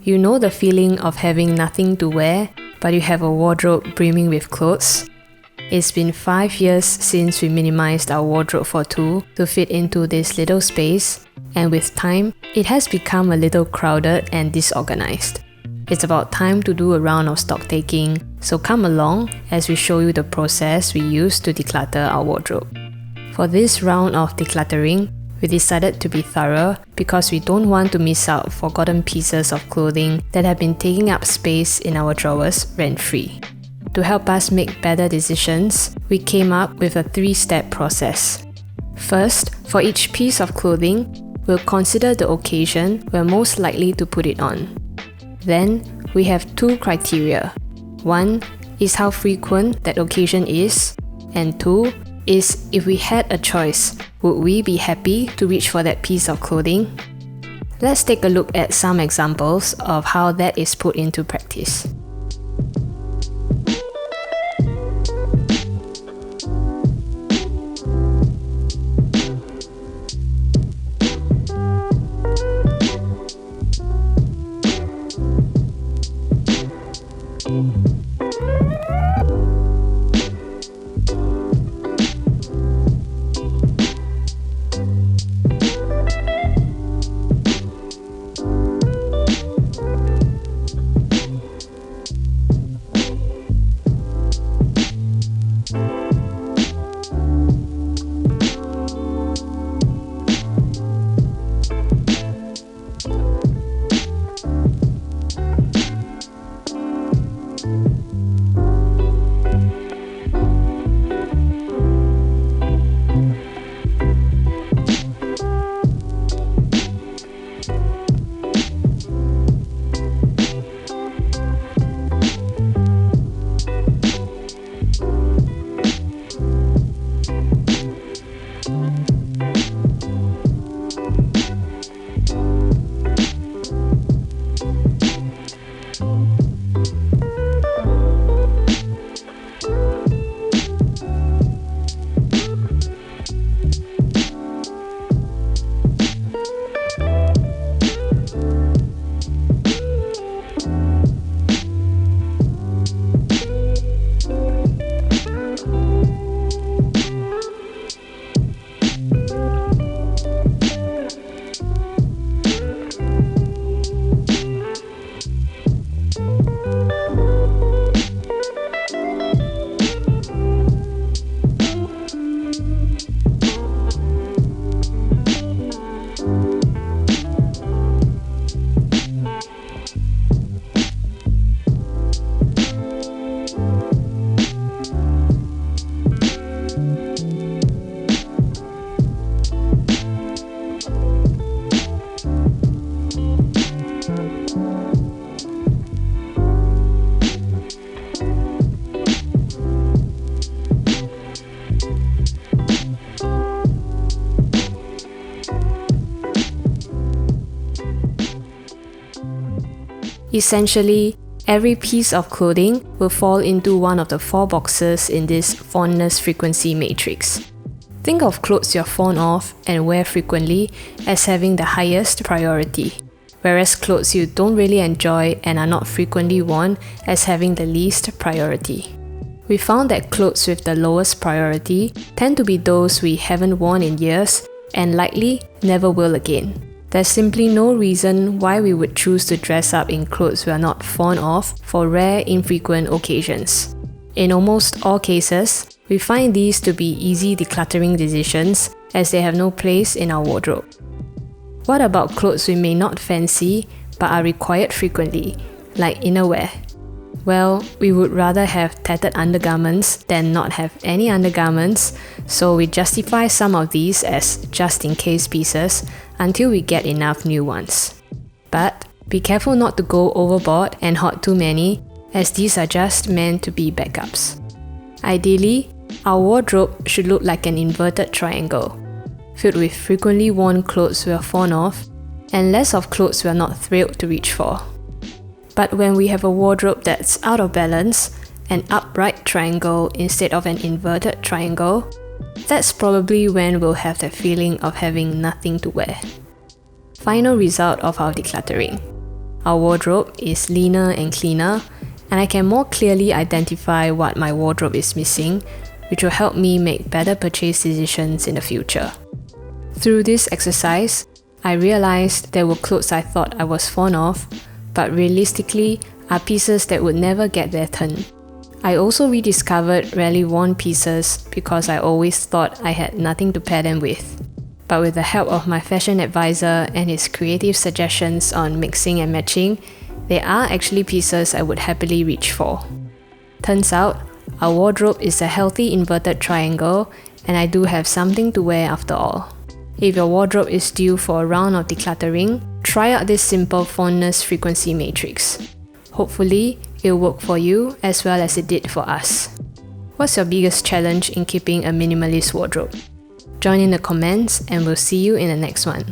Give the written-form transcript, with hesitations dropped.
You know the feeling of having nothing to wear, but you have a wardrobe brimming with clothes? It's been 5 years since we minimized our wardrobe for two to fit into this little space, and with time, it has become a little crowded and disorganized. It's about time to do a round of stock taking, so come along as we show you the process we use to declutter our wardrobe. For this round of decluttering, we decided to be thorough because we don't want to miss out forgotten pieces of clothing that have been taking up space in our drawers rent-free. To help us make better decisions, we came up with a 3-step process. First, for each piece of clothing, we'll consider the occasion we're most likely to put it on. Then, we have 2 criteria. 1 is how frequent that occasion is, and 2 is if we had a choice, would we be happy to reach for that piece of clothing? Let's take a look at some examples of how that is put into practice. Essentially, every piece of clothing will fall into one of the 4 boxes in this fondness frequency matrix. Think of clothes you're fond of and wear frequently as having the highest priority, whereas clothes you don't really enjoy and are not frequently worn as having the least priority. We found that clothes with the lowest priority tend to be those we haven't worn in years and likely never will again. There's simply no reason why we would choose to dress up in clothes we are not fond of for rare, infrequent occasions. In almost all cases, we find these to be easy decluttering decisions as they have no place in our wardrobe. What about clothes we may not fancy but are required frequently, like innerwear? Well, we would rather have tattered undergarments than not have any undergarments, so we justify some of these as just-in-case pieces until we get enough new ones. But be careful not to go overboard and hoard too many, as these are just meant to be backups. Ideally, our wardrobe should look like an inverted triangle, filled with frequently worn clothes we are fond of, and less of clothes we are not thrilled to reach for. But when we have a wardrobe that's out of balance, an upright triangle instead of an inverted triangle, that's probably when we'll have the feeling of having nothing to wear. Final result of our decluttering. our wardrobe is leaner and cleaner, and I can more clearly identify what my wardrobe is missing, which will help me make better purchase decisions in the future. Through this exercise, I realized there were clothes I thought I was fond of, but realistically are pieces that would never get their turn. I also rediscovered rarely worn pieces because I always thought I had nothing to pair them with. But with the help of my fashion advisor and his creative suggestions on mixing and matching, there are actually pieces I would happily reach for. Turns out, our wardrobe is a healthy inverted triangle, and I do have something to wear after all. If your wardrobe is due for a round of decluttering, try out this simple fondness frequency matrix. Hopefully, it'll work for you as well as it did for us. What's your biggest challenge in keeping a minimalist wardrobe? Join in the comments and we'll see you in the next one.